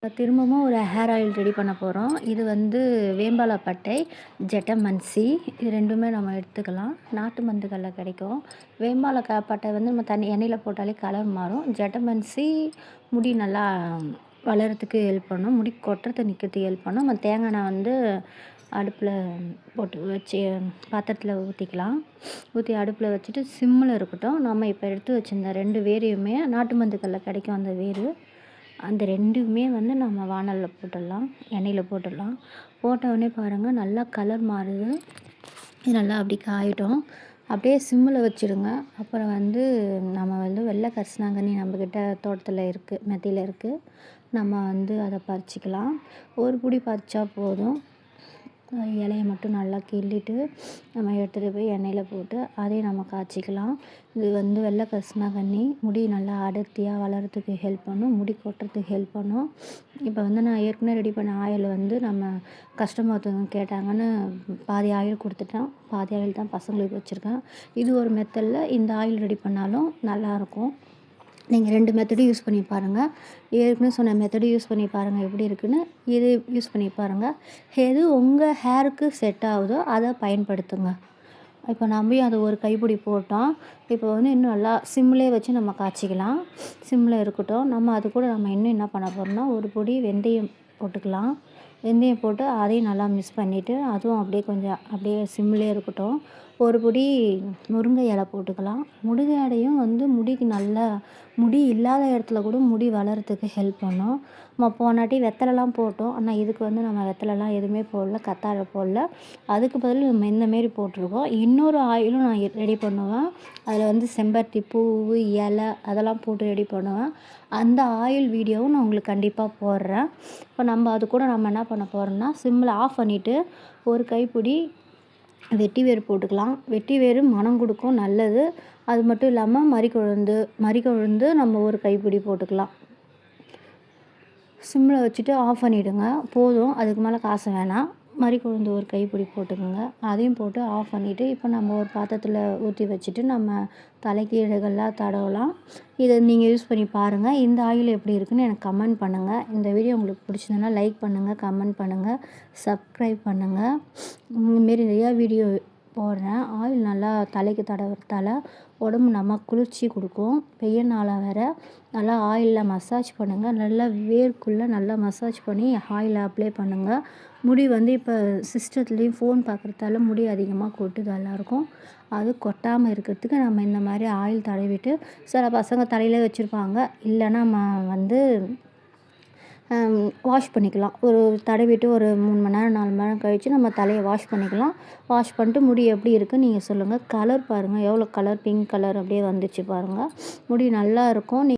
திரும்பவும் ஒரு hair oil ready பண்ண போகிறோம். இது வந்து வேம்பாலாப்பட்டை, ஜெட்டமன்சி இது 2மே நம்ம எடுத்துக்கலாம். நாட்டு மருந்துகள்ல கிடைக்கும். பட்டை வந்து நம்ம எண்ணெயில போட்டாலே கலர் மாறும். ஜெட்டமன்சி முடி நல்லா வளர்றதுக்கு ஹெல்ப் பண்ணும். முடி கொட்டுறது நிற்கிறதுக்கு ஹெல்ப் பண்ணும். நம்ம தேங்காய் எண்ணெய் வந்து அடுப்பில் போட்டு வச்சு பாத்திரத்தில் ஊற்றிக்கலாம். ஊற்றி அடுப்பில் வச்சுட்டு சிம்மில் இருக்கட்டும். நம்ம இப்போ எடுத்து வச்சிருந்த 2 வேரையுமே நாட்டு மருந்துகள்ல கிடைக்கும் அந்த வேர். அந்த 2மே வந்து நம்ம வாணலில் போட்டுடலாம், எண்ணெயில் போட்டுடலாம். போட்டவுடனே பாருங்கள் நல்லா கலர் மாறுது. இது நல்லா அப்படி காயட்டும். அப்படியே சிம்மில் வச்சுடுங்க. அப்புறம் வந்து நம்ம வந்து வெள்ளை கரிசலாங்கண்ணி நம்மக்கிட்ட தோட்டத்தில் இருக்குது, மெத்தையில் இருக்குது. நம்ம வந்து அதை பறிச்சிக்கலாம். ஒரு பிடி பறிச்சா போதும். இலைய மட்டும் நல்லா கிள்ளிட்டு நம்ம எடுத்துகிட்டு போய் எண்ணெயில் போட்டு அதையும் நம்ம காய்ச்சிக்கலாம். இது வந்து வெள்ளை கரிசலாங்கண்ணி முடி நல்லா அடர்த்தியாக வளர்கிறதுக்கு ஹெல்ப் பண்ணும். முடி கொட்டுறதுக்கு ஹெல்ப் பண்ணும். இப்போ வந்து நான் ஏற்கனவே ரெடி பண்ண ஆயில் வந்து நம்ம கஸ்டமர் ஒருத்தவங்க கேட்டாங்கன்னு பாதி ஆயில் கொடுத்துட்டேன். பாதி ஆயில் தான் பசங்களுக்கு வச்சுருக்கேன். இது ஒரு மெத்தடில் இந்த ஆயில் ரெடி பண்ணாலும் நல்லாயிருக்கும். நீங்கள் 2 மெத்தடும் யூஸ் பண்ணி பாருங்கள். ஏற்கனவே சொன்ன மெத்தடு யூஸ் பண்ணி பாருங்கள் எப்படி இருக்குன்னு. இது யூஸ் பண்ணி பாருங்கள். எது உங்கள் ஹேருக்கு செட் ஆகுதோ அதை பயன்படுத்துங்க. இப்போ நம்பியும் அதை ஒரு கைப்பிடி போட்டோம். இப்போ வந்து இன்னும் நல்லா சிம்லேயே வச்சு நம்ம காய்ச்சிக்கலாம். சிம்மில் இருக்கட்டும். நம்ம அது கூட நம்ம இன்னும் என்ன பண்ண போகிறோம்னா ஒரு பொடி வெந்தயம் போட்டுக்கலாம். வெந்தயம் போட்டு அதையும் நல்லா மிக்ஸ் பண்ணிவிட்டு அதுவும் அப்படியே கொஞ்சம் அப்படியே சிம்லேயே இருக்கட்டும். ஒரு பொடி முருங்கை இலை போட்டுக்கலாம். முருங்கை இலையும் வந்து முடிக்கு நல்லா முடி இல்லாத இடத்துல கூட முடி வளர்கிறதுக்கு ஹெல்ப் பண்ணும். நம்ம போனாட்டி வெத்தலைலாம் போட்டோம். ஆனால் இதுக்கு வந்து நம்ம வெத்தலைலாம் எதுவுமே போடல, கத்தாழை போடல. அதுக்கு பதில் நம்ம இந்தமாரி போட்டிருக்கோம். இன்னொரு ஆயிலும் நான் ரெடி பண்ணுவேன். அதில் வந்து செம்பருத்தி பூ, இலை அதெல்லாம் போட்டு ரெடி பண்ணுவேன். அந்த ஆயில் வீடியோவும் நான் உங்களுக்கு கண்டிப்பாக போடுறேன். இப்போ நம்ம அது கூட நம்ம என்ன பண்ண போகிறோம்னா சிம்மில் ஆஃப் பண்ணிவிட்டு ஒரு கைப்பிடி வெட்டி வேர் போட்டுக்கலாம். வெட்டி வேர் மனம் கொடுக்கும், நல்லது. அது மட்டும் இல்லாமல் மறிக்கொழுந்து நம்ம ஒரு கைப்பிடி போட்டுக்கலாம். சிம்மில் வச்சுட்டு ஆஃப் பண்ணிவிடுங்க. போதும், அதுக்கு மேலே காச வேணாம். மறிக்கொழுந்து ஒரு கைப்பிடி போட்டுக்கோங்க. அதையும் போட்டு ஆஃப் பண்ணிவிட்டு இப்போ நம்ம ஒரு பாத்திரத்தில் ஊற்றி வச்சுட்டு நம்ம தலைக்கீழெல்லாம் தடவலாம். இதை நீங்கள் யூஸ் பண்ணி பாருங்கள். இந்த ஆயில் எப்படி இருக்குன்னு எனக்கு கமெண்ட் பண்ணுங்கள். இந்த வீடியோ உங்களுக்கு பிடிச்சதுன்னா லைக் பண்ணுங்கள், கமெண்ட் பண்ணுங்கள், சப்ஸ்கிரைப் பண்ணுங்கள். இதுமாரி நிறையா வீடியோ போடுறேன். ஆயில் நல்லா தலைக்கு தடவுறதால உடம்பு நம்ம குளிர்ச்சி கொடுக்கும். வெயில் நாளாக வேறு நல்லா ஆயிலில் மசாஜ் பண்ணுங்கள். நல்லா வேர்க்குள்ளே நல்லா மசாஜ் பண்ணி ஆயிலை அப்ளை பண்ணுங்கள். முடி வந்து இப்போ சிஸ்டத்துலேயும் ஃபோன் பார்க்குறதால முடி அதிகமாக கொட்டுது எல்லாருக்கும். அது கொட்டாமல் இருக்கிறதுக்கு நம்ம இந்த மாதிரி ஆயில் தடவிட்டு சில பசங்க தலையிலே வச்சுருப்பாங்க. இல்லைன்னா நம்ம வந்து வாஷ் பண்ணிக்கலாம். ஒரு தடவிட்டு ஒரு 3 மணி நேரம் 4 மணி நேரம் கழித்து நம்ம தலையை வாஷ் பண்ணிக்கலாம். வாஷ் பண்ணிட்டு முடி எப்படி இருக்குன்னு நீங்கள் சொல்லுங்கள். கலர் பாருங்கள், எவ்வளோ கலர் பிங்க் கலர் அப்படியே வந்துச்சு பாருங்கள். முடி நல்லா இருக்கும்.